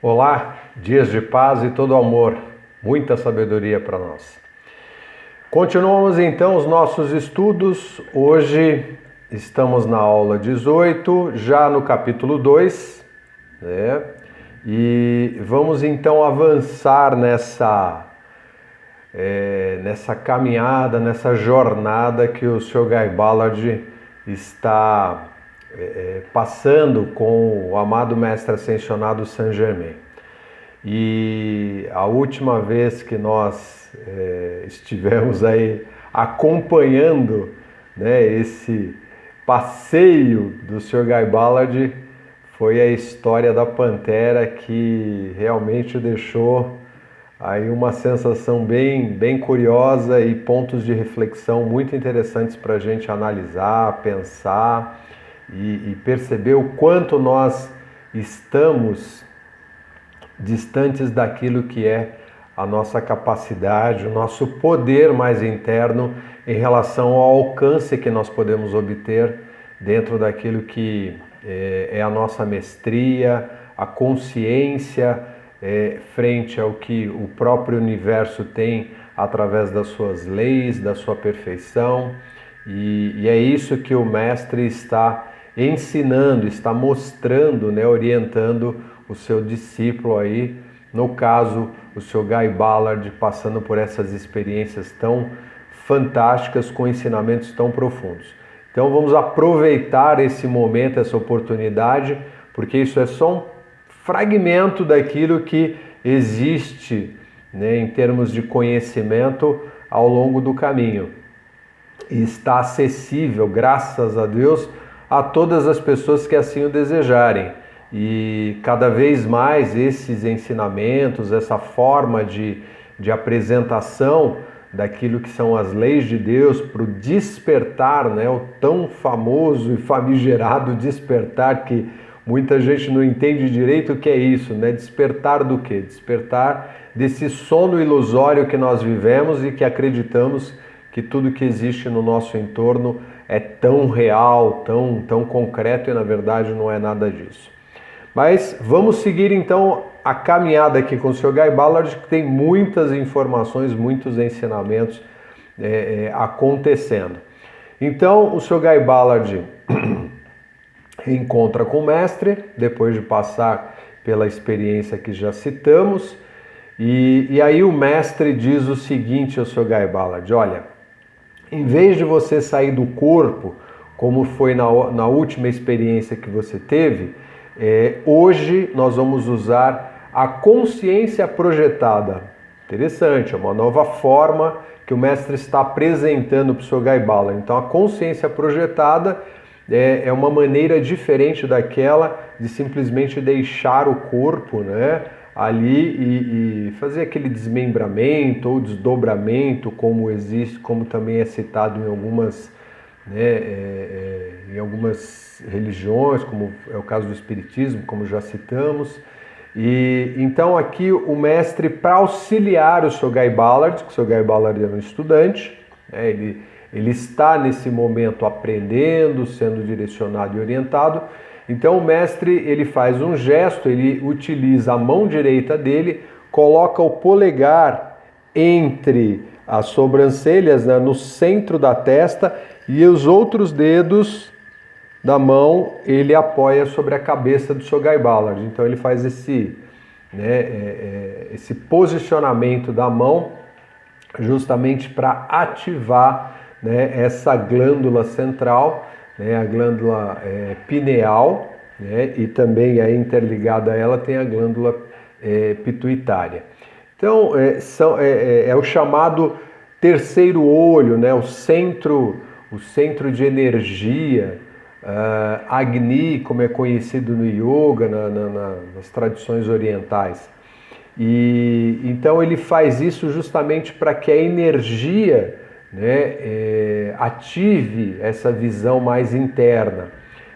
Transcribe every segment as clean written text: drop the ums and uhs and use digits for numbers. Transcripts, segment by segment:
Olá, dias de paz e todo amor, muita sabedoria para nós. Continuamos então os nossos estudos. Hoje estamos na aula 18, já no capítulo 2, né? E vamos então avançar nessa caminhada, nessa jornada que o Sr. Guy Ballard está passando com o amado Mestre Ascensionado Saint Germain. E a última vez que nós estivemos aí acompanhando, né, esse passeio do Sr. Guy Ballard foi a história da Pantera, que realmente deixou aí uma sensação bem curiosa e pontos de reflexão muito interessantes para a gente analisar, pensar e perceber o quanto nós estamos distantes daquilo que é a nossa capacidade, o nosso poder mais interno em relação ao alcance que nós podemos obter dentro daquilo que é a nossa mestria, a consciência frente ao que o próprio universo tem através das suas leis, da sua perfeição. E é isso que o mestre está ensinando, está mostrando, né, orientando o seu discípulo aí, no caso o Sr. Guy Ballard, passando por essas experiências tão fantásticas com ensinamentos tão profundos. Então vamos aproveitar esse momento, essa oportunidade, porque isso é só um fragmento daquilo que existe, né, em termos de conhecimento ao longo do caminho. E está acessível, graças a Deus, a todas as pessoas que assim o desejarem. E cada vez mais esses ensinamentos, essa forma de apresentação daquilo que são as leis de Deus para o despertar, né, o tão famoso e famigerado despertar, que muita gente não entende direito o que é isso, né? Despertar do quê? Despertar desse sono ilusório que nós vivemos e que acreditamos que tudo que existe no nosso entorno é tão real, tão concreto, e na verdade não é nada disso. Mas vamos seguir então a caminhada aqui com o Sr. Guy Ballard, que tem muitas informações, muitos ensinamentos acontecendo. Então o Sr. Guy Ballard reencontra com o mestre, depois de passar pela experiência que já citamos, e aí o mestre diz o seguinte ao Sr. Guy Ballard: olha, em vez de você sair do corpo, como foi na última experiência que você teve, hoje nós vamos usar a consciência projetada. Interessante, é uma nova forma que o mestre está apresentando para o Sr. Guy Ballard. Então a consciência projetada é uma maneira diferente daquela de simplesmente deixar o corpo, né, ali e fazer aquele desmembramento ou desdobramento, como existe, como também é citado em algumas, né, em algumas religiões, como é o caso do Espiritismo, como já citamos. E então aqui o mestre, para auxiliar o Sr. Guy Ballard, que o Sr. Guy Ballard é um estudante, né, ele está nesse momento aprendendo, sendo direcionado e orientado. Então o mestre, ele faz um gesto, ele utiliza a mão direita dele, coloca o polegar entre as sobrancelhas, né, no centro da testa, e os outros dedos da mão ele apoia sobre a cabeça do Sr. Guy Ballard. Então ele faz esse posicionamento da mão justamente para ativar, né, essa glândula central, né, a glândula pineal, né, e também aí interligada a ela tem a glândula pituitária. Então é o chamado terceiro olho, né, o centro de energia, Agni, como é conhecido no yoga, nas tradições orientais. E então ele faz isso justamente para que a energia, né, ative essa visão mais interna.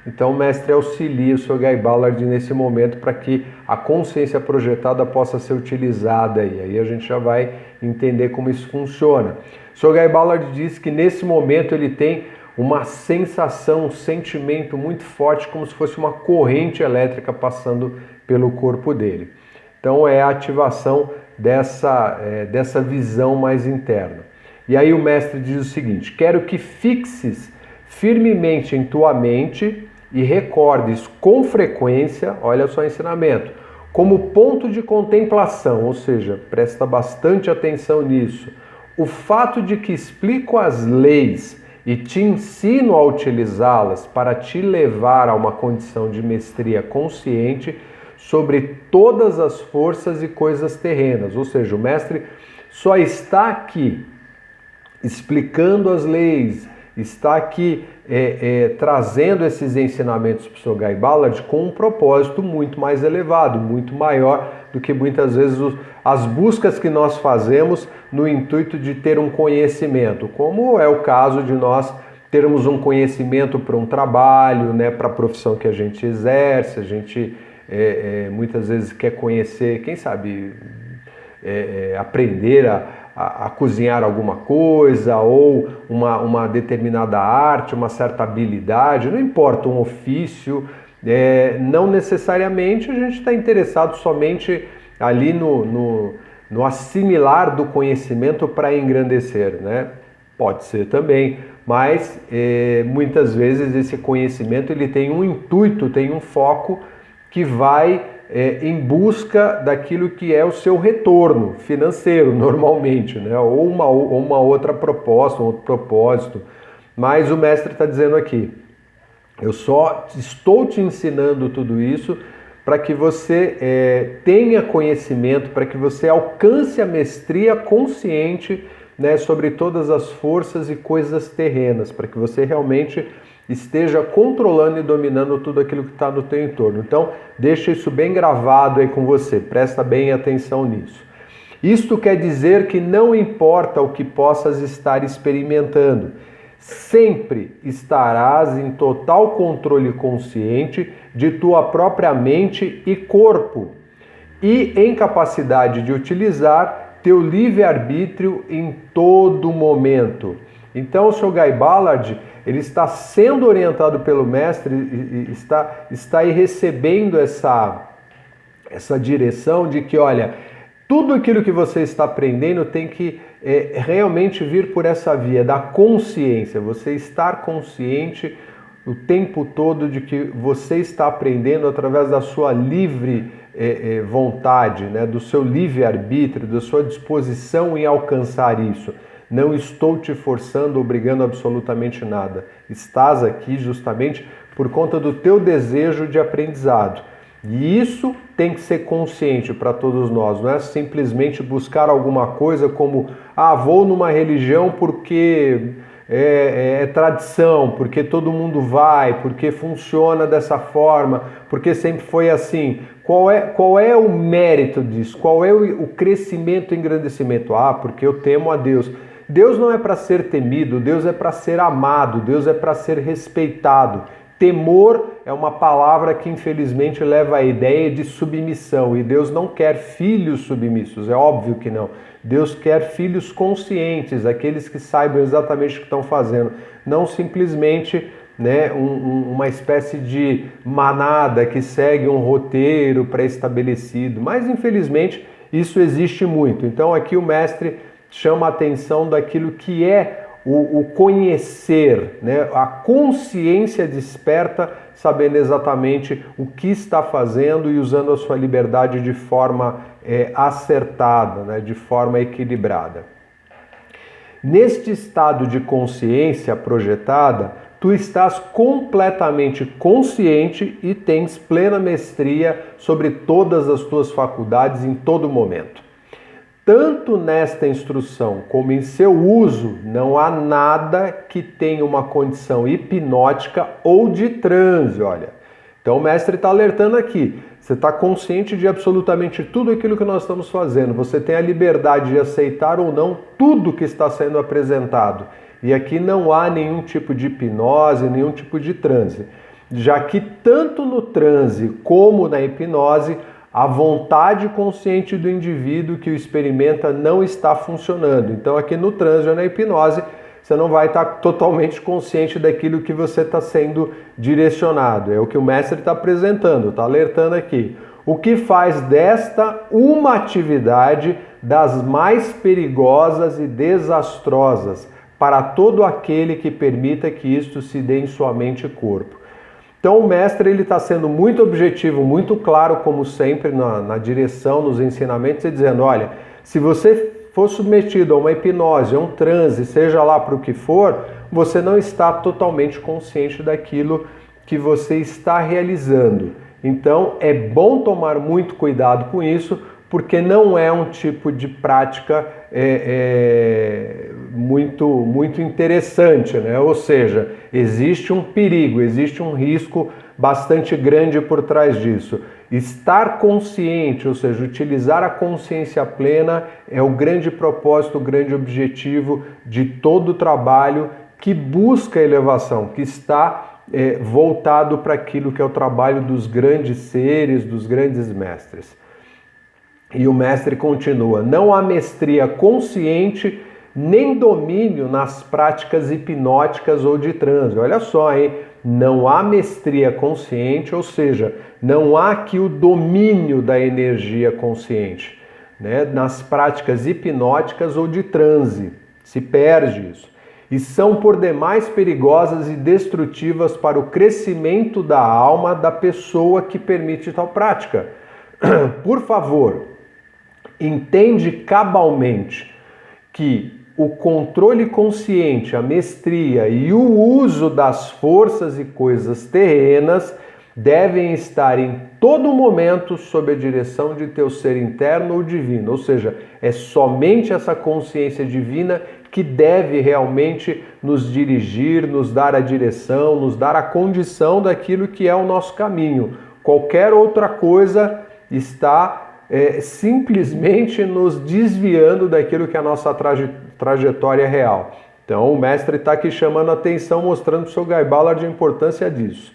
Então o mestre auxilia o Sr. Guy Ballard nesse momento para que a consciência projetada possa ser utilizada. E aí a gente já vai entender como isso funciona. O Sr. Guy Ballard diz que nesse momento ele tem uma sensação, um sentimento muito forte, como se fosse uma corrente elétrica passando pelo corpo dele. Então é a ativação dessa visão mais interna. E aí o mestre diz o seguinte: quero que fixes firmemente em tua mente e recordes com frequência, olha só o ensinamento, como ponto de contemplação, ou seja, presta bastante atenção nisso, o fato de que explico as leis e te ensino a utilizá-las para te levar a uma condição de mestria consciente sobre todas as forças e coisas terrenas. Ou seja, o mestre só está aqui explicando as leis, está aqui trazendo esses ensinamentos para o Sr. Guy Ballard com um propósito muito mais elevado, muito maior do que muitas vezes as buscas que nós fazemos no intuito de ter um conhecimento, como é o caso de nós termos um conhecimento para um trabalho, né, para a profissão que a gente exerce. A gente muitas vezes quer conhecer, quem sabe, aprender a cozinhar alguma coisa, ou uma determinada arte, uma certa habilidade, não importa, um ofício. Não necessariamente a gente está interessado somente ali no assimilar do conhecimento para engrandecer, né? Pode ser também, mas muitas vezes esse conhecimento ele tem um intuito, tem um foco que vai em busca daquilo que é o seu retorno financeiro, normalmente, né? Ou uma outra proposta, um outro propósito. Mas o mestre está dizendo aqui: eu só estou te ensinando tudo isso para que você tenha conhecimento, para que você alcance a mestria consciente, né, sobre todas as forças e coisas terrenas, para que você realmente esteja controlando e dominando tudo aquilo que está no teu entorno. Então, deixa isso bem gravado aí com você, presta bem atenção nisso. Isto quer dizer que não importa o que possas estar experimentando, sempre estarás em total controle consciente de tua própria mente e corpo e em capacidade de utilizar teu livre-arbítrio em todo momento. Então, o Sr. Guy Ballard, ele está sendo orientado pelo mestre e está aí recebendo essa direção de que, olha, tudo aquilo que você está aprendendo tem que realmente vir por essa via da consciência, você estar consciente o tempo todo de que você está aprendendo através da sua livre vontade, né, do seu livre-arbítrio, da sua disposição em alcançar isso. Não estou te forçando, obrigando absolutamente nada. Estás aqui justamente por conta do teu desejo de aprendizado. E isso tem que ser consciente para todos nós, não é simplesmente buscar alguma coisa como, vou numa religião porque é tradição, porque todo mundo vai, porque funciona dessa forma, porque sempre foi assim. Qual é o mérito disso? Qual é o crescimento e engrandecimento? Porque eu temo a Deus. Deus não é para ser temido, Deus é para ser amado, Deus é para ser respeitado. Temor é uma palavra que infelizmente leva à ideia de submissão, e Deus não quer filhos submissos, é óbvio que não. Deus quer filhos conscientes, aqueles que saibam exatamente o que estão fazendo, não simplesmente, né, uma espécie de manada que segue um roteiro pré-estabelecido, mas infelizmente isso existe muito. Então aqui o mestre chama a atenção daquilo que é o conhecer, né? A consciência desperta, sabendo exatamente o que está fazendo e usando a sua liberdade de forma acertada, né? De forma equilibrada. Neste estado de consciência projetada, tu estás completamente consciente e tens plena mestria sobre todas as tuas faculdades em todo momento. Tanto nesta instrução como em seu uso, não há nada que tenha uma condição hipnótica ou de transe, olha. Então o mestre está alertando aqui, você está consciente de absolutamente tudo aquilo que nós estamos fazendo, você tem a liberdade de aceitar ou não tudo que está sendo apresentado. E aqui não há nenhum tipo de hipnose, nenhum tipo de transe, já que tanto no transe como na hipnose, a vontade consciente do indivíduo que o experimenta não está funcionando. Então aqui no transe ou na hipnose, você não vai estar totalmente consciente daquilo que você está sendo direcionado. É o que o mestre está apresentando, está alertando aqui. o que faz desta uma atividade das mais perigosas e desastrosas para todo aquele que permita que isto se dê em sua mente e corpo. Então o mestre está sendo muito objetivo, muito claro, como sempre, na direção, nos ensinamentos, e dizendo, olha, se você for submetido a uma hipnose, a um transe, seja lá para o que for, você não está totalmente consciente daquilo que você está realizando. Então é bom tomar muito cuidado com isso, porque não é um tipo de prática muito interessante, né? Ou seja, existe um perigo, existe um risco bastante grande por trás disso. Estar consciente, ou seja, utilizar a consciência plena é o grande propósito, o grande objetivo de todo o trabalho que busca a elevação, que está voltado para aquilo que é o trabalho dos grandes seres, dos grandes mestres. E o mestre continua, não há mestria consciente nem domínio nas práticas hipnóticas ou de transe. Olha só, hein? Não há mestria consciente, ou seja, não há aqui o domínio da energia consciente, né? Nas práticas hipnóticas ou de transe. Se perde isso. E são por demais perigosas e destrutivas para o crescimento da alma da pessoa que permite tal prática. Por favor, entende cabalmente que o controle consciente, a mestria e o uso das forças e coisas terrenas devem estar em todo momento sob a direção de teu ser interno ou divino. Ou seja, é somente essa consciência divina que deve realmente nos dirigir, nos dar a direção, nos dar a condição daquilo que é o nosso caminho. Qualquer outra coisa está simplesmente nos desviando daquilo que é a nossa trajetória real. Então o mestre está aqui chamando a atenção, mostrando para o seu Guy Ballard a importância disso.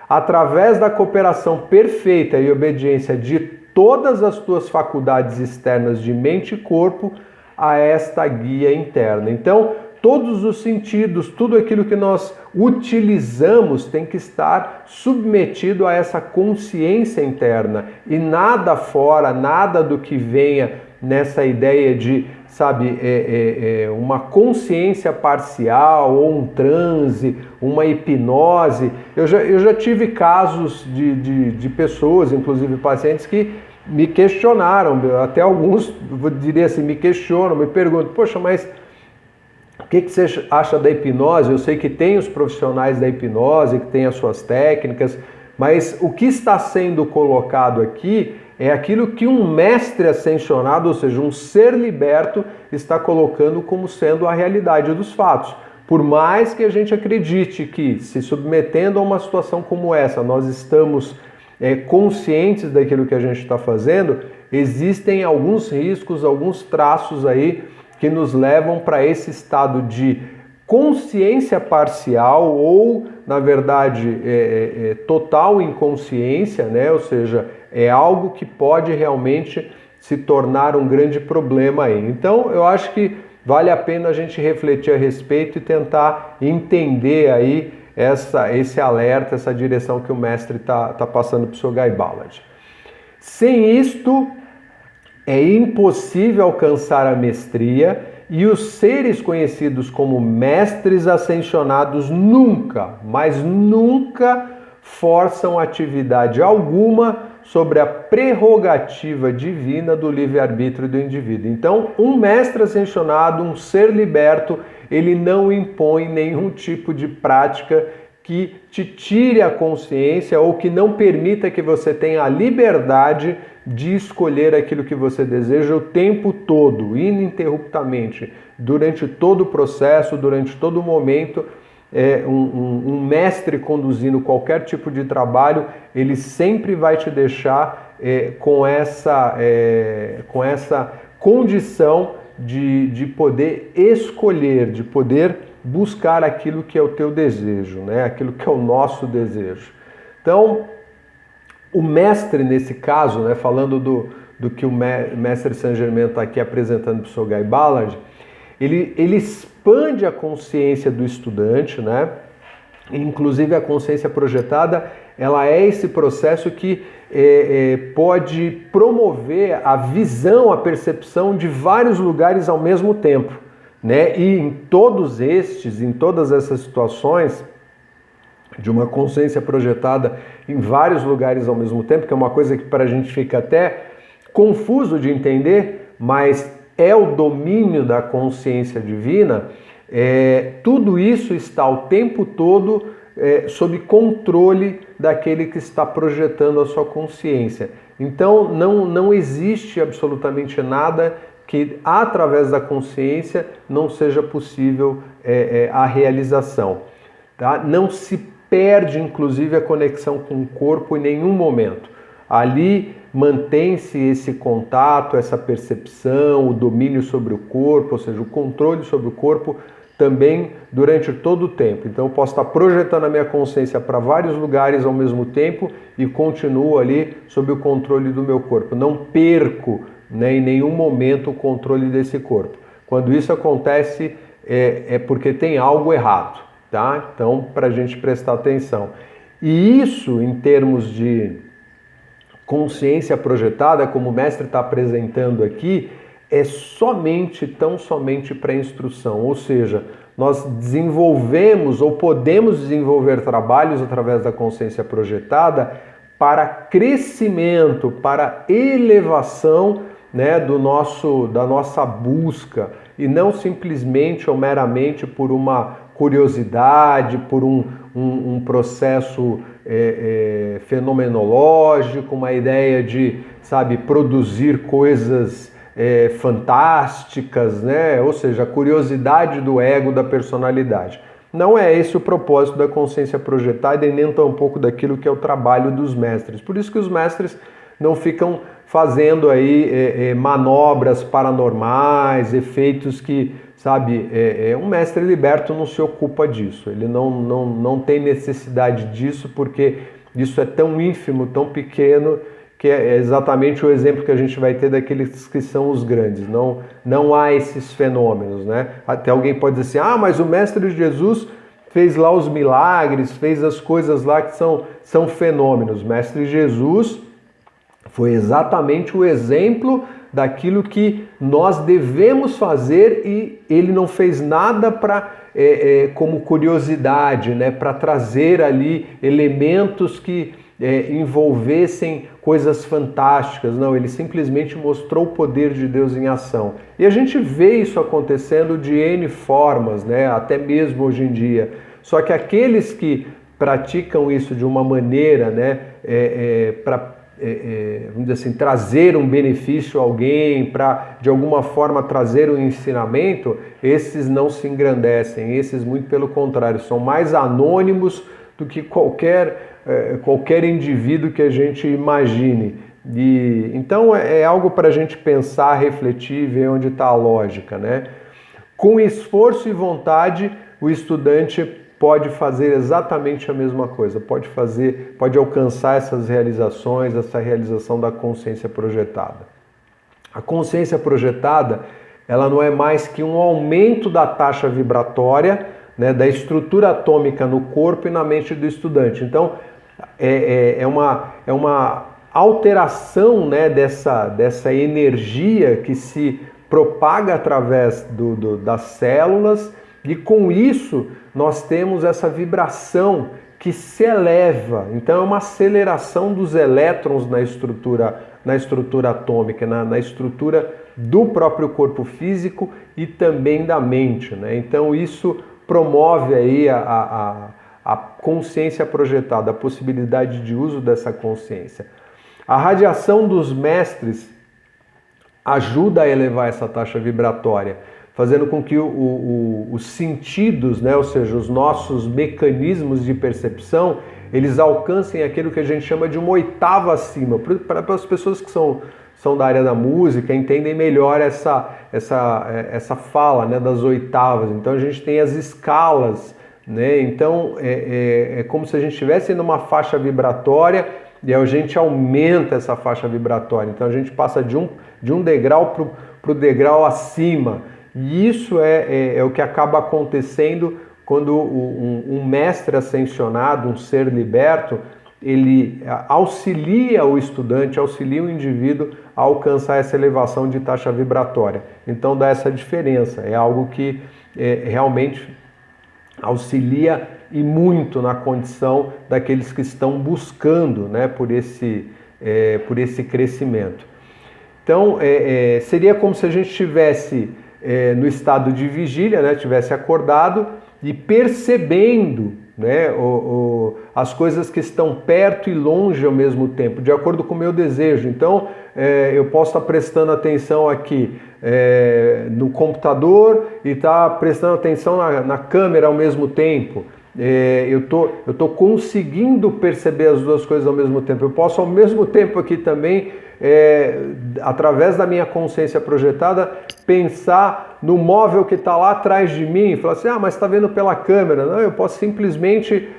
Através da cooperação perfeita e obediência de todas as tuas faculdades externas de mente e corpo a esta guia interna. Então, todos os sentidos, tudo aquilo que nós utilizamos tem que estar submetido a essa consciência interna e nada fora, nada do que venha nessa ideia de, uma consciência parcial ou um transe, uma hipnose. Eu já tive casos de pessoas, inclusive pacientes, que me questionaram, até alguns, diria assim, me questionam, me perguntam, poxa, mas o que você acha da hipnose? Eu sei que tem os profissionais da hipnose, que tem as suas técnicas, mas o que está sendo colocado aqui é aquilo que um mestre ascensionado, ou seja, um ser liberto, está colocando como sendo a realidade dos fatos. Por mais que a gente acredite que, se submetendo a uma situação como essa, nós estamos conscientes daquilo que a gente está fazendo, existem alguns riscos, alguns traços aí que nos levam para esse estado de consciência parcial ou, na verdade, total inconsciência, né? Ou seja, é algo que pode realmente se tornar um grande problema aí. Então, eu acho que vale a pena a gente refletir a respeito e tentar entender aí esse alerta, essa direção que o mestre está passando para o seu Guy Ballard. Sem isto, é impossível alcançar a mestria e os seres conhecidos como mestres ascensionados nunca, mas nunca forçam atividade alguma sobre a prerrogativa divina do livre-arbítrio do indivíduo. Então, um mestre ascensionado, um ser liberto, ele não impõe nenhum tipo de prática que te tire a consciência ou que não permita que você tenha a liberdade de escolher aquilo que você deseja o tempo todo, ininterruptamente, durante todo o processo, durante todo o momento. Um mestre conduzindo qualquer tipo de trabalho, ele sempre vai te deixar com essa condição de poder escolher, de poder buscar aquilo que é o teu desejo, né? Aquilo que é o nosso desejo. Então, o mestre, nesse caso, né, falando do que o mestre Saint-Germain está aqui apresentando para o seu Guy Ballard, ele expande a consciência do estudante, né? Inclusive a consciência projetada, ela é esse processo que pode promover a visão, a percepção de vários lugares ao mesmo tempo, né? E em todas essas situações, de uma consciência projetada em vários lugares ao mesmo tempo, que é uma coisa que para a gente fica até confuso de entender, mas é o domínio da consciência divina. Tudo isso está o tempo todo sob controle daquele que está projetando a sua consciência. Então não existe absolutamente nada que através da consciência não seja possível a realização. Tá? Não se perde inclusive a conexão com o corpo em nenhum momento. Ali mantém-se esse contato, essa percepção, o domínio sobre o corpo, ou seja, o controle sobre o corpo também durante todo o tempo. Então eu posso estar projetando a minha consciência para vários lugares ao mesmo tempo e continuo ali sob o controle do meu corpo. Não perco, né, em nenhum momento o controle desse corpo. Quando isso acontece é porque tem algo errado, tá? Então para a gente prestar atenção. E isso em termos de consciência projetada, como o mestre está apresentando aqui, é tão somente para instrução, ou seja, nós desenvolvemos ou podemos desenvolver trabalhos através da consciência projetada para crescimento, para elevação, né, da nossa busca, e não simplesmente ou meramente por uma curiosidade, por um processo fenomenológico, uma ideia de, produzir coisas fantásticas, né? Ou seja, a curiosidade do ego, da personalidade. Não é esse o propósito da consciência projetada e nem tampouco daquilo que é o trabalho dos mestres. Por isso que os mestres não ficam fazendo aí manobras paranormais, efeitos que, um mestre liberto não se ocupa disso. Ele não tem necessidade disso porque isso é tão ínfimo, tão pequeno, que é exatamente o exemplo que a gente vai ter daqueles que são os grandes. Não há esses fenômenos, né? Até alguém pode dizer assim, mas o Mestre Jesus fez lá os milagres, fez as coisas lá que são fenômenos. Mestre Jesus foi exatamente o exemplo daquilo que nós devemos fazer e ele não fez nada como curiosidade, né? Para trazer ali elementos que envolvessem coisas fantásticas. Não, ele simplesmente mostrou o poder de Deus em ação. E a gente vê isso acontecendo de N formas, né? Até mesmo hoje em dia. Só que aqueles que praticam isso de uma maneira, né, vamos dizer assim, trazer um benefício a alguém, para de alguma forma trazer um ensinamento, esses não se engrandecem, esses muito pelo contrário, são mais anônimos do que qualquer indivíduo que a gente imagine. Então é algo para a gente pensar, refletir, ver onde está a lógica, né? Com esforço e vontade, o estudante pode fazer exatamente a mesma coisa, pode alcançar essas realizações, essa realização da consciência projetada. A consciência projetada, ela não é mais que um aumento da taxa vibratória, né, da estrutura atômica no corpo e na mente do estudante. Então, é uma alteração, né, dessa energia que se propaga através das células, e com isso nós temos essa vibração que se eleva. Então é uma aceleração dos elétrons na estrutura atômica, na estrutura do próprio corpo físico e também da mente, né? Então isso promove aí a consciência projetada, a possibilidade de uso dessa consciência. A radiação dos mestres ajuda a elevar essa taxa vibratória, fazendo com que os sentidos, né, ou seja, os nossos mecanismos de percepção, eles alcancem aquilo que a gente chama de uma oitava acima. Para as pessoas que são da área da música, entendem melhor essa fala, né, das oitavas. Então a gente tem as escalas, né? Então é como se a gente estivesse numa faixa vibratória e a gente aumenta essa faixa vibratória. Então a gente passa de um degrau para o degrau acima. E isso é o que acaba acontecendo quando um mestre ascensionado, um ser liberto, ele auxilia o estudante, auxilia o indivíduo a alcançar essa elevação de taxa vibratória. Então dá essa diferença, é algo que realmente auxilia e muito na condição daqueles que estão buscando, né, por esse crescimento. Então seria como se a gente estivesse no estado de vigília, né, tivesse acordado e percebendo, né, as coisas que estão perto e longe ao mesmo tempo, de acordo com o meu desejo. Então, eu posso estar prestando atenção aqui no computador e estar prestando atenção na câmera ao mesmo tempo. Eu tô conseguindo perceber as duas coisas ao mesmo tempo. Eu posso ao mesmo tempo aqui também, através da minha consciência projetada, pensar no móvel que está lá atrás de mim e falar assim, mas está vendo pela câmera. Não, eu posso simplesmente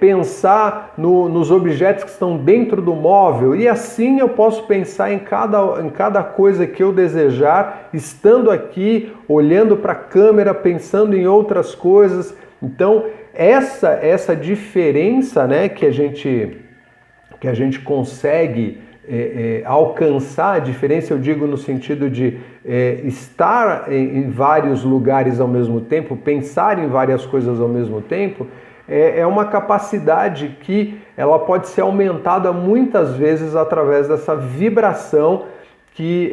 pensar nos objetos que estão dentro do móvel, e assim eu posso pensar em cada coisa que eu desejar, estando aqui, olhando para a câmera, pensando em outras coisas. Então, essa diferença, né, que a gente consegue alcançar, a diferença eu digo no sentido de estar em vários lugares ao mesmo tempo, pensar em várias coisas ao mesmo tempo, é uma capacidade que ela pode ser aumentada muitas vezes através dessa vibração que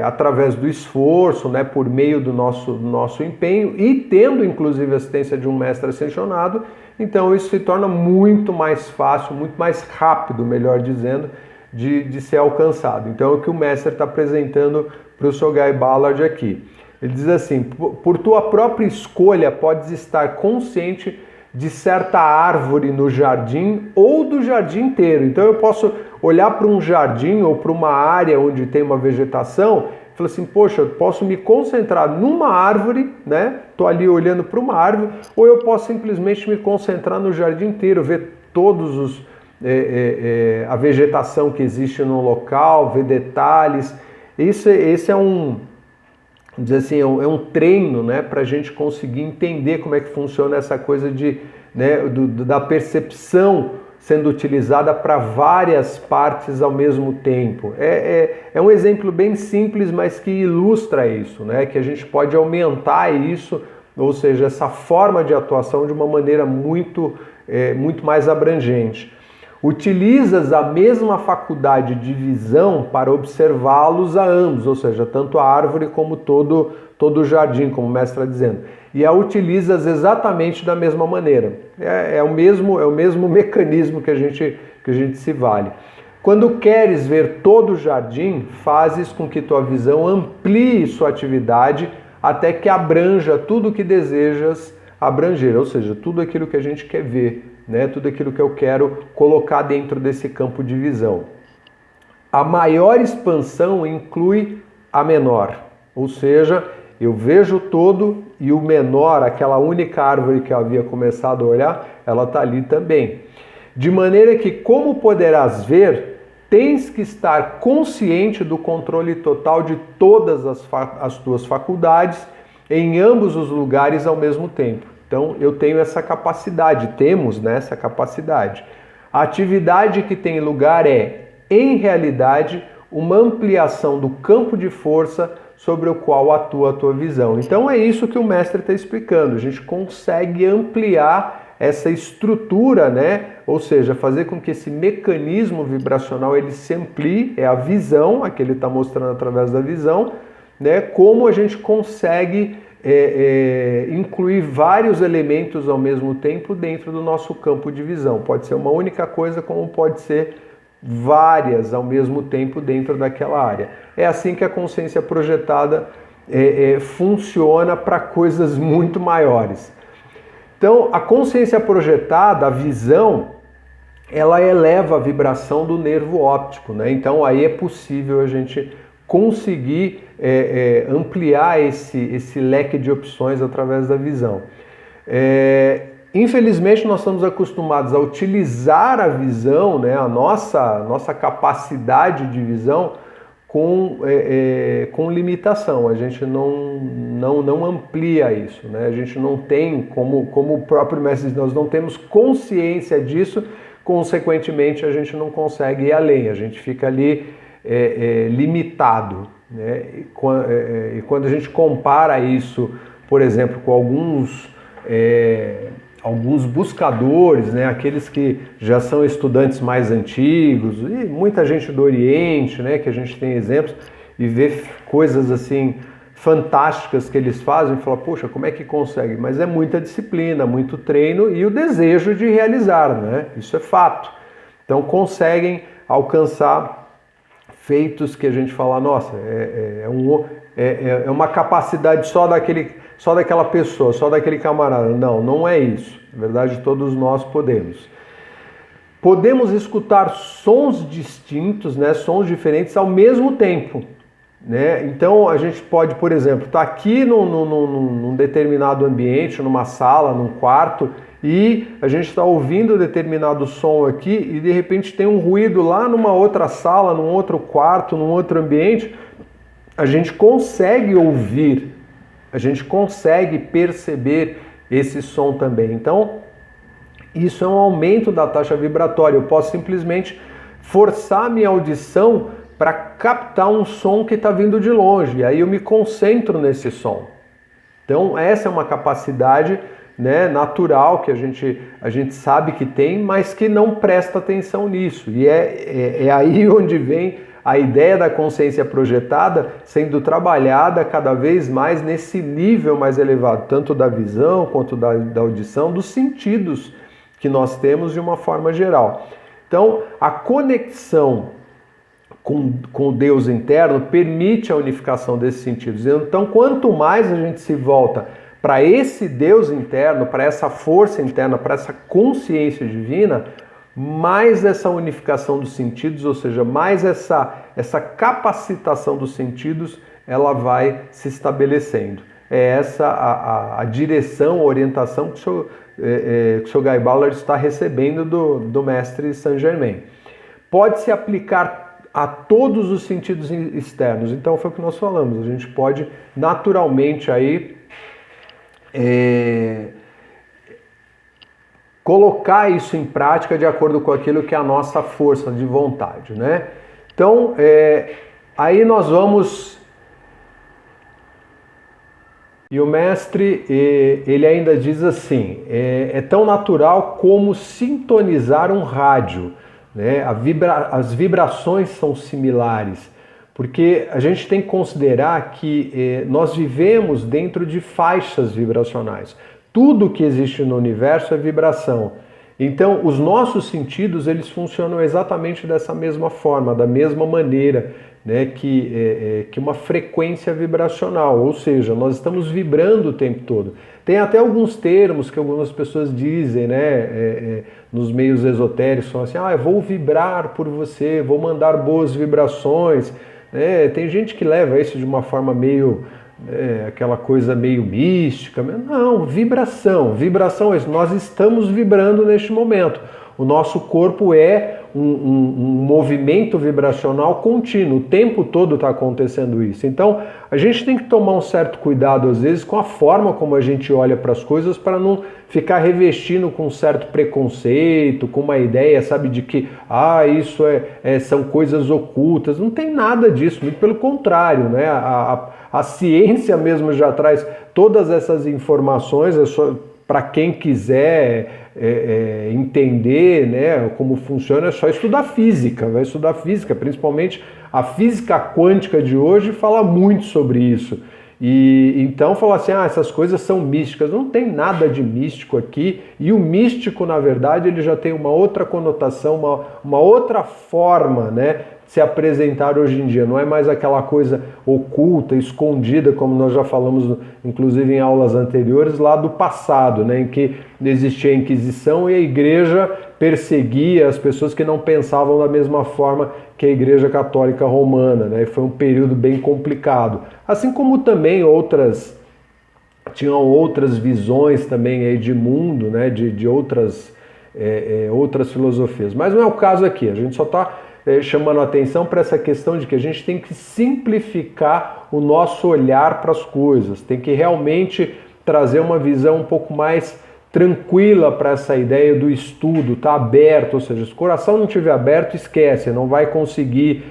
através do esforço, né, por meio do nosso empenho e tendo inclusive a assistência de um mestre ascensionado, então isso se torna muito mais fácil, muito mais rápido, melhor dizendo, de ser alcançado. Então é o que o mestre está apresentando para o Sogai Ballard aqui. Ele diz assim, por tua própria escolha podes estar consciente de certa árvore no jardim ou do jardim inteiro. Então eu posso olhar para um jardim ou para uma área onde tem uma vegetação e falar assim, poxa, eu posso me concentrar numa árvore, né? Estou ali olhando para uma árvore, ou eu posso simplesmente me concentrar no jardim inteiro, ver todos a vegetação que existe no local, ver detalhes. Esse é um, vamos dizer assim, é um treino, né, para a gente conseguir entender como é que funciona essa coisa da percepção sendo utilizada para várias partes ao mesmo tempo. É um exemplo bem simples, mas que ilustra isso, né, que a gente pode aumentar isso, ou seja, essa forma de atuação de uma maneira muito mais abrangente. Utilizas a mesma faculdade de visão para observá-los a ambos, ou seja, tanto a árvore como todo o jardim, como o mestre está dizendo. E a utilizas exatamente da mesma maneira. É o mesmo mecanismo que a gente se vale. Quando queres ver todo o jardim, fazes com que tua visão amplie sua atividade até que abranja tudo o que desejas abranger, ou seja, tudo aquilo que a gente quer ver, né? Tudo aquilo que eu quero colocar dentro desse campo de visão. A maior expansão inclui a menor, ou seja, eu vejo todo e o menor, aquela única árvore que eu havia começado a olhar, ela está ali também. De maneira que, como poderás ver, tens que estar consciente do controle total de todas as tuas faculdades em ambos os lugares ao mesmo tempo. Então, eu tenho essa capacidade, temos, né, essa capacidade. A atividade que tem lugar em realidade, uma ampliação do campo de força sobre o qual atua a tua visão. Então, é isso que o mestre está explicando. A gente consegue ampliar essa estrutura, né? Ou seja, fazer com que esse mecanismo vibracional ele se amplie, é a visão, a que ele está mostrando através da visão, né? Como a gente consegue incluir vários elementos ao mesmo tempo dentro do nosso campo de visão. Pode ser uma única coisa, como pode ser várias ao mesmo tempo dentro daquela área. É assim que a consciência projetada funciona para coisas muito maiores. Então, a consciência projetada, a visão, ela eleva a vibração do nervo óptico, né? Então, aí é possível a gente conseguir ampliar esse leque de opções através da visão. Infelizmente, nós estamos acostumados a utilizar a visão, né, a nossa capacidade de visão com limitação. A gente não amplia isso, né? A gente não tem, como o próprio mestre diz, nós não temos consciência disso consequentemente a gente não consegue ir além, a gente fica ali limitado, né? E quando a gente compara isso, por exemplo, com alguns buscadores, né, aqueles que já são estudantes mais antigos, e muita gente do Oriente, né, que a gente tem exemplos, e vê coisas assim fantásticas que eles fazem e fala, poxa, como é que consegue? Mas é muita disciplina, muito treino e o desejo de realizar, né? Isso é fato. Então conseguem alcançar feitos que a gente fala, nossa, é uma capacidade só daquela pessoa, só daquele camarada. Não, não é isso. Na verdade, todos nós podemos. Podemos escutar sons distintos, né, sons diferentes ao mesmo tempo. Né? Então a gente pode, por exemplo, estar aqui num determinado ambiente, numa sala, num quarto, e a gente está ouvindo determinado som aqui e de repente tem um ruído lá numa outra sala, num outro quarto, num outro ambiente. A gente consegue ouvir, a gente consegue perceber esse som também. Então, isso é um aumento da taxa vibratória. Eu posso simplesmente forçar minha audição para captar um som que está vindo de longe, e aí eu me concentro nesse som. Então essa é uma capacidade, né, natural que a gente sabe que tem, mas que não presta atenção nisso. E é aí onde vem a ideia da consciência projetada sendo trabalhada cada vez mais nesse nível mais elevado, tanto da visão quanto da audição, dos sentidos que nós temos de uma forma geral. Então a conexão com o Deus interno permite a unificação desses sentidos. Então, quanto mais a gente se volta para esse Deus interno, para essa força interna, para essa consciência divina, mais essa unificação dos sentidos, ou seja, mais essa capacitação dos sentidos, ela vai se estabelecendo. É essa a direção, a orientação que o Sr. Guy Ballard está recebendo do mestre Saint Germain. Pode-se aplicar a todos os sentidos externos. Então foi o que nós falamos, a gente pode naturalmente aí colocar isso em prática de acordo com aquilo que é a nossa força de vontade, né? Então aí nós vamos, e o mestre ele ainda diz assim, é tão natural como sintonizar um rádio. Né? As vibrações são similares, porque a gente tem que considerar que nós vivemos dentro de faixas vibracionais. Tudo que existe no universo é vibração. Então, os nossos sentidos eles funcionam exatamente dessa mesma forma, da mesma maneira, né, que uma frequência vibracional, ou seja, nós estamos vibrando o tempo todo. Tem até alguns termos que algumas pessoas dizem, né, nos meios esotéricos, falam assim, eu vou vibrar por você, vou mandar boas vibrações. Tem gente que leva isso de uma forma meio, aquela coisa meio mística. Não, vibração é isso, nós estamos vibrando neste momento. O nosso corpo é um movimento vibracional contínuo, o tempo todo está acontecendo isso. Então, a gente tem que tomar um certo cuidado, às vezes, com a forma como a gente olha para as coisas, para não ficar revestindo com um certo preconceito, com uma ideia, sabe, de que isso são coisas ocultas. Não tem nada disso, muito pelo contrário, né? A ciência mesmo já traz todas essas informações, para quem quiser entender, né, como funciona, é só estudar física, vai estudar física, principalmente a física quântica de hoje fala muito sobre isso. E então fala assim, essas coisas são místicas. Não tem nada de místico aqui, e o místico, na verdade, ele já tem uma outra conotação, uma outra forma, né, se apresentar hoje em dia. Não é mais aquela coisa oculta, escondida, como nós já falamos, inclusive em aulas anteriores, lá do passado, né, em que existia a Inquisição e a Igreja perseguia as pessoas que não pensavam da mesma forma que a Igreja Católica Romana, né, e foi um período bem complicado. Assim como também tinham outras visões também aí de mundo, né, de outras filosofias. Mas não é o caso aqui, a gente só está chamando a atenção para essa questão de que a gente tem que simplificar o nosso olhar para as coisas, tem que realmente trazer uma visão um pouco mais tranquila para essa ideia do estudo, tá aberto, ou seja, se o coração não estiver aberto, esquece, não vai conseguir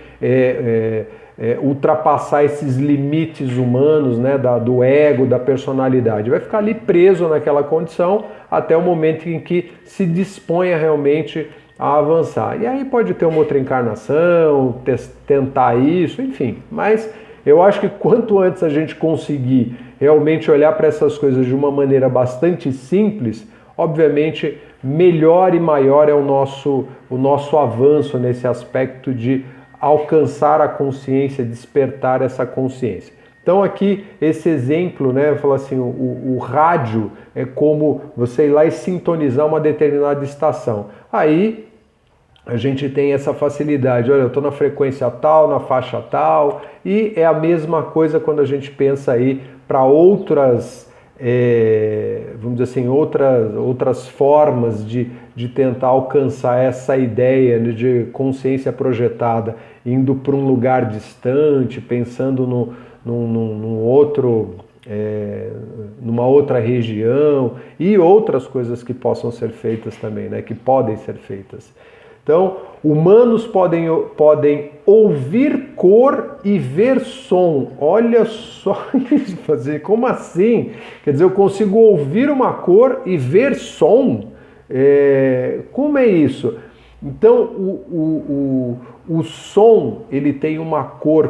ultrapassar esses limites humanos, né, do ego, da personalidade. Vai ficar ali preso naquela condição até o momento em que se disponha realmente a avançar. E aí pode ter uma outra encarnação, tentar isso, enfim. Mas eu acho que quanto antes a gente conseguir realmente olhar para essas coisas de uma maneira bastante simples, obviamente melhor e maior é o nosso avanço nesse aspecto de alcançar a consciência, despertar essa consciência. Então aqui esse exemplo, né, eu falo assim, o rádio é como você ir lá e sintonizar uma determinada estação. Aí a gente tem essa facilidade, olha, eu estou na frequência tal, na faixa tal, e é a mesma coisa quando a gente pensa aí para outras, vamos dizer assim, outras formas de tentar alcançar essa ideia de consciência projetada, indo para um lugar distante, pensando num outro, numa outra região e outras coisas que possam ser feitas também, né, que podem ser feitas. Então, humanos podem ouvir cor e ver som. Olha só isso, fazer. Como assim? Quer dizer, eu consigo ouvir uma cor e ver som? Como é isso? Então, o som ele tem uma cor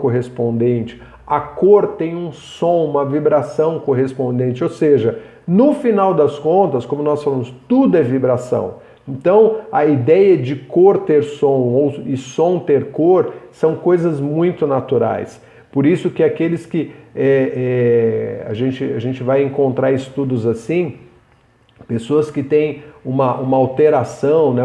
correspondente. A cor tem um som, uma vibração correspondente. Ou seja, no final das contas, como nós falamos, tudo é vibração. Então, a ideia de cor ter som e som ter cor são coisas muito naturais. Por isso que aqueles que a gente vai encontrar estudos assim, pessoas que têm uma alteração, né,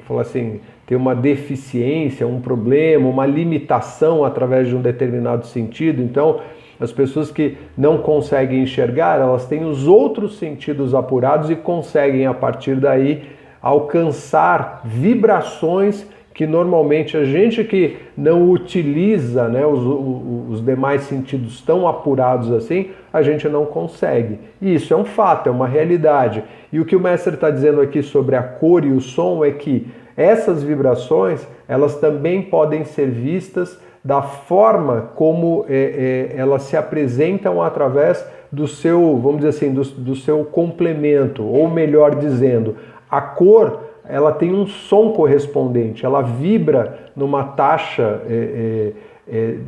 falar assim, tem uma deficiência, um problema, uma limitação através de um determinado sentido. Então, as pessoas que não conseguem enxergar, elas têm os outros sentidos apurados e conseguem, a partir daí, alcançar vibrações que normalmente a gente que não utiliza, né, os demais sentidos tão apurados assim, a gente não consegue. E isso é um fato, é uma realidade. E o que o mestre está dizendo aqui sobre a cor e o som é que essas vibrações, elas também podem ser vistas da forma como elas se apresentam através do seu, vamos dizer assim, do seu complemento, ou melhor dizendo, a cor, ela tem um som correspondente, ela vibra numa taxa,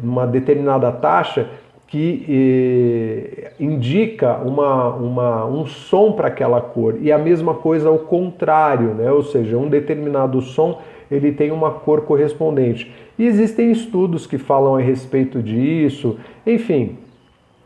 numa determinada taxa que indica um som para aquela cor, e a mesma coisa ao contrário, né? Ou seja, um determinado som ele tem uma cor correspondente. E existem estudos que falam a respeito disso, enfim,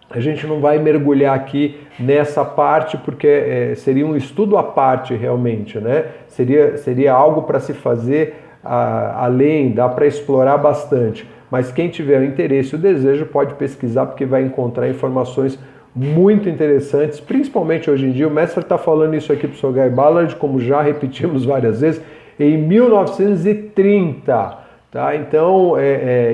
a gente não vai mergulhar aqui nessa parte porque seria um estudo à parte realmente, né? Seria algo para se fazer além, dá para explorar bastante. Mas quem tiver o interesse e o desejo pode pesquisar porque vai encontrar informações muito interessantes, principalmente hoje em dia. O mestre está falando isso aqui para o Sr. Guy Ballard, como já repetimos várias vezes, em 1930, tá? Então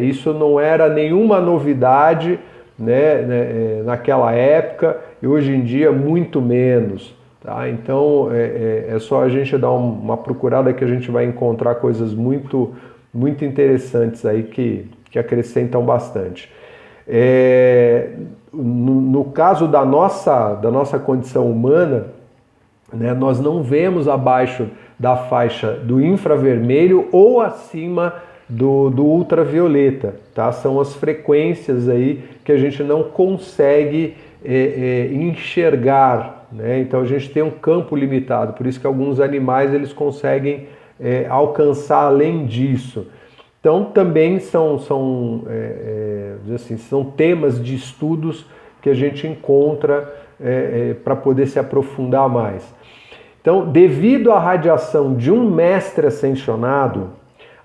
isso não era nenhuma novidade, né, naquela época, e hoje em dia muito menos, tá? Então é só a gente dar uma procurada que a gente vai encontrar coisas muito, muito interessantes aí que acrescentam bastante. No caso da nossa condição humana, né, nós não vemos abaixo da faixa do infravermelho ou acima do ultravioleta, tá? São as frequências aí que a gente não consegue enxergar, né? Então a gente tem um campo limitado, por isso que alguns animais eles conseguem alcançar além disso. Então também são temas de estudos que a gente encontra para poder se aprofundar mais. Então, devido à radiação de um mestre ascensionado,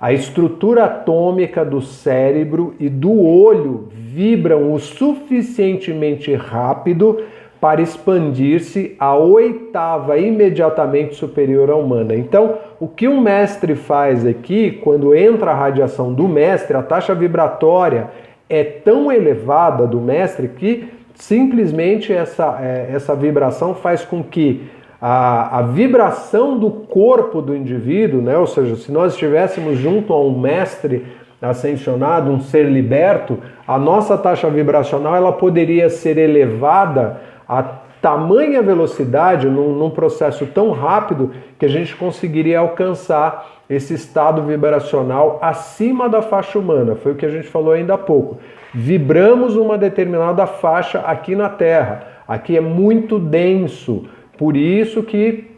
a estrutura atômica do cérebro e do olho vibram o suficientemente rápido para expandir-se à oitava imediatamente superior à humana. Então, o que um mestre faz aqui, quando entra a radiação do mestre, a taxa vibratória é tão elevada do mestre que simplesmente essa vibração faz com que a vibração do corpo do indivíduo, né? Ou seja, se nós estivéssemos junto a um mestre ascensionado, um ser liberto, a nossa taxa vibracional ela poderia ser elevada a tamanha velocidade, num processo tão rápido, que a gente conseguiria alcançar esse estado vibracional acima da faixa humana. Foi o que a gente falou ainda há pouco. Vibramos uma determinada faixa aqui na Terra. Aqui é muito denso, por isso que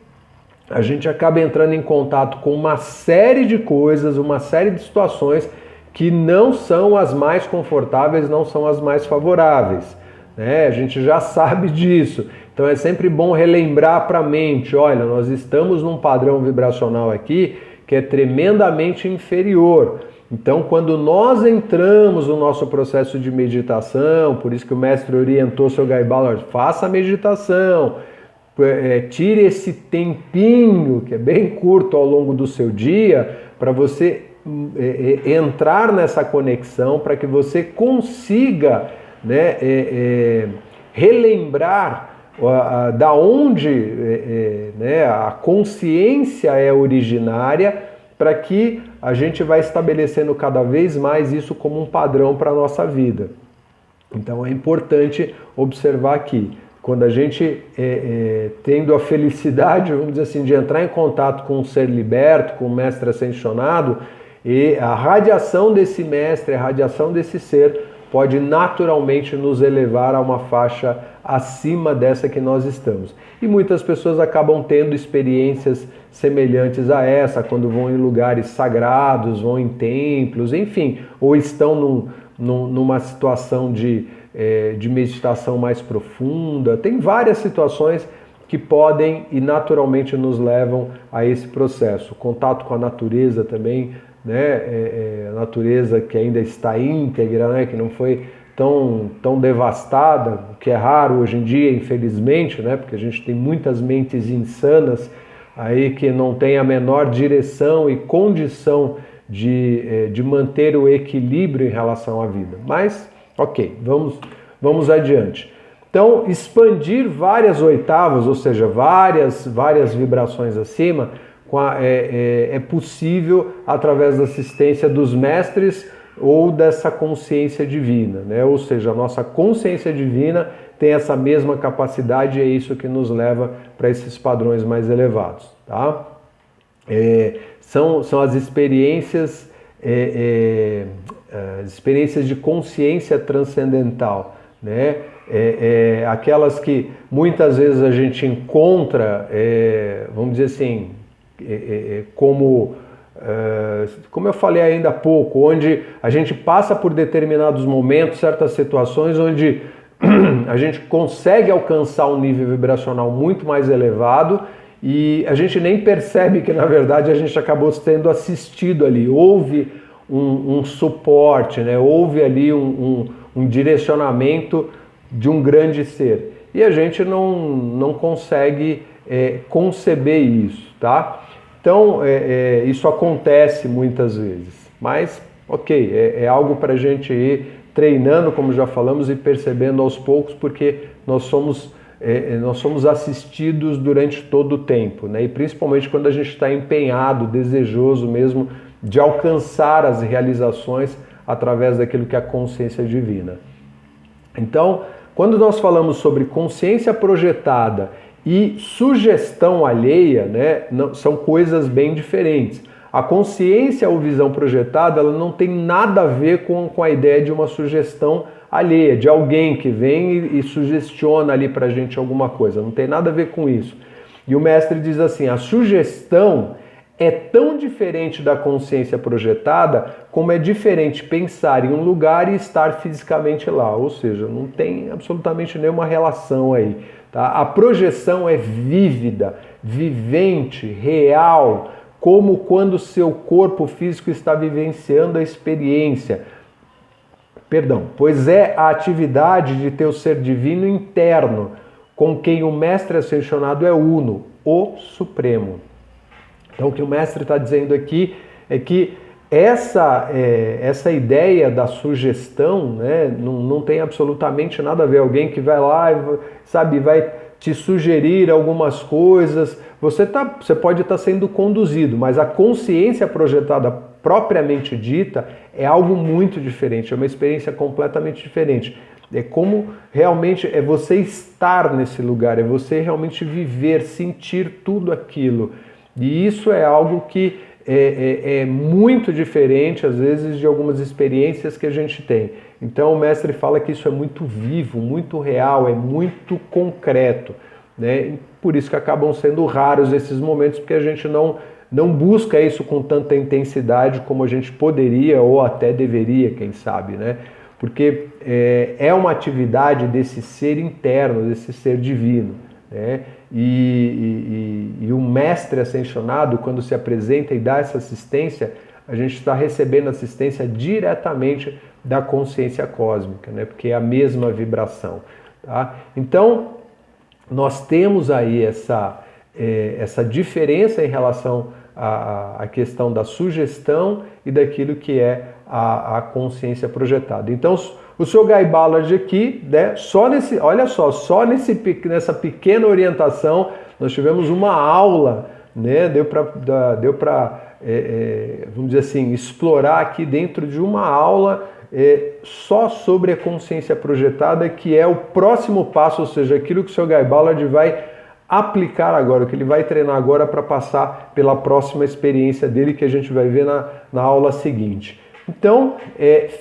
a gente acaba entrando em contato com uma série de coisas, uma série de situações que não são as mais confortáveis, não são as mais favoráveis, né? A gente já sabe disso. Então é sempre bom relembrar para a mente, olha, nós estamos num padrão vibracional aqui que é tremendamente inferior. Então quando nós entramos no nosso processo de meditação, por isso que o mestre orientou o seu Guy Ballard, faça a meditação, tire esse tempinho, que é bem curto ao longo do seu dia, para você entrar nessa conexão, para que você consiga, né, relembrar da onde né, a consciência é originária, para que a gente vai estabelecendo cada vez mais isso como um padrão para a nossa vida. Então é importante observar aqui, quando a gente tendo a felicidade, vamos dizer assim, de entrar em contato com um ser liberto, com um mestre ascensionado, e a radiação desse mestre, a radiação desse ser, pode naturalmente nos elevar a uma faixa acima dessa que nós estamos. E muitas pessoas acabam tendo experiências semelhantes a essa, quando vão em lugares sagrados, vão em templos, enfim, ou estão numa situação de meditação mais profunda. Tem várias situações que podem e naturalmente nos levam a esse processo. O contato com a natureza também, né? A natureza que ainda está íntegra, né? Que não foi tão devastada, o que é raro hoje em dia, infelizmente, né? Porque a gente tem muitas mentes insanas aí que não tem a menor direção e condição de manter o equilíbrio em relação à vida. Mas, ok, vamos adiante. Então, expandir várias oitavas, ou seja, várias vibrações acima, é possível através da assistência dos mestres ou dessa consciência divina, né? Ou seja, a nossa consciência divina tem essa mesma capacidade e é isso que nos leva para esses padrões mais elevados, tá? São as experiências de consciência transcendental, né? Aquelas que muitas vezes a gente encontra, vamos dizer assim, como eu falei ainda há pouco, onde a gente passa por determinados momentos, certas situações onde a gente consegue alcançar um nível vibracional muito mais elevado e a gente nem percebe que, na verdade, a gente acabou sendo assistido ali. Houve um suporte, né? Houve ali um direcionamento de um grande ser. E a gente não consegue conceber isso, tá? Então, isso acontece muitas vezes. Mas, ok, é algo para a gente ir treinando, como já falamos, e percebendo aos poucos, porque nós somos assistidos durante todo o tempo, né? E principalmente quando a gente está empenhado, desejoso mesmo de alcançar as realizações através daquilo que é a consciência divina. Então, quando nós falamos sobre consciência projetada e sugestão alheia, né, são coisas bem diferentes. A consciência ou visão projetada, ela não tem nada a ver com a ideia de uma sugestão alheia, de alguém que vem e sugestiona ali pra gente alguma coisa. Não tem nada a ver com isso. E o mestre diz assim, a sugestão é tão diferente da consciência projetada como é diferente pensar em um lugar e estar fisicamente lá. Ou seja, não tem absolutamente nenhuma relação aí. Tá? A projeção é vívida, vivente, real, como quando seu corpo físico está vivenciando a experiência. Pois é a atividade de teu ser divino interno, com quem o mestre ascensionado é uno, o Supremo. Então o que o mestre está dizendo aqui é que essa ideia da sugestão, né, não tem absolutamente nada a ver. Alguém que vai lá, sabe, vai te sugerir algumas coisas. Você pode estar sendo conduzido, mas a consciência projetada propriamente dita é algo muito diferente, é uma experiência completamente diferente. É como realmente é você estar nesse lugar, é você realmente viver, sentir tudo aquilo. E isso é algo que é muito diferente, às vezes, de algumas experiências que a gente tem. Então o mestre fala que isso é muito vivo, muito real, é muito concreto, né? Por isso que acabam sendo raros esses momentos, porque a gente não busca isso com tanta intensidade como a gente poderia ou até deveria, quem sabe, né? Porque é uma atividade desse ser interno, desse ser divino, né? E o mestre ascensionado, quando se apresenta e dá essa assistência, a gente está recebendo assistência diretamente da consciência cósmica, né? Porque é a mesma vibração, tá? Então, nós temos aí essa diferença em relação à questão da sugestão e daquilo que é a consciência projetada. Então, o Sr. Guy Ballard aqui, né, olha só nessa pequena orientação, nós tivemos uma aula, né, deu para vamos dizer assim, explorar aqui dentro de uma aula só sobre a consciência projetada, que é o próximo passo, ou seja, aquilo que o Sr. Guy Ballard vai aplicar agora, o que ele vai treinar agora para passar pela próxima experiência dele, que a gente vai ver na aula seguinte. Então,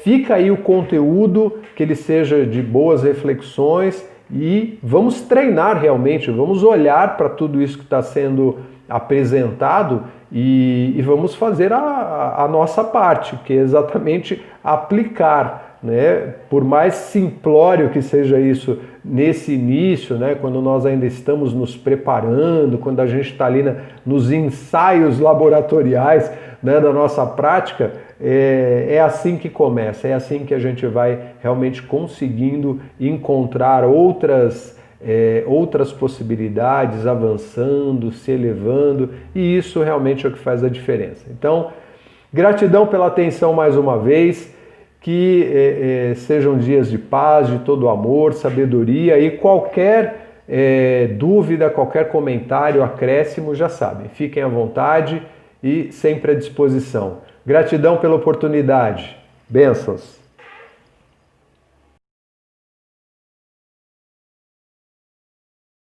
fica aí o conteúdo, que ele seja de boas reflexões e vamos treinar realmente, vamos olhar para tudo isso que está sendo apresentado e vamos fazer a nossa parte, que é exatamente aplicar, né? Por mais simplório que seja isso nesse início, né? Quando nós ainda estamos nos preparando, quando a gente está ali nos ensaios laboratoriais, né, da nossa prática, é assim que começa, é assim que a gente vai realmente conseguindo encontrar outras possibilidades, avançando, se elevando, e isso realmente é o que faz a diferença. Então, gratidão pela atenção mais uma vez, que sejam dias de paz, de todo amor, sabedoria, e qualquer dúvida, qualquer comentário, acréscimo, já sabem, fiquem à vontade e sempre à disposição. Gratidão pela oportunidade. Bênçãos.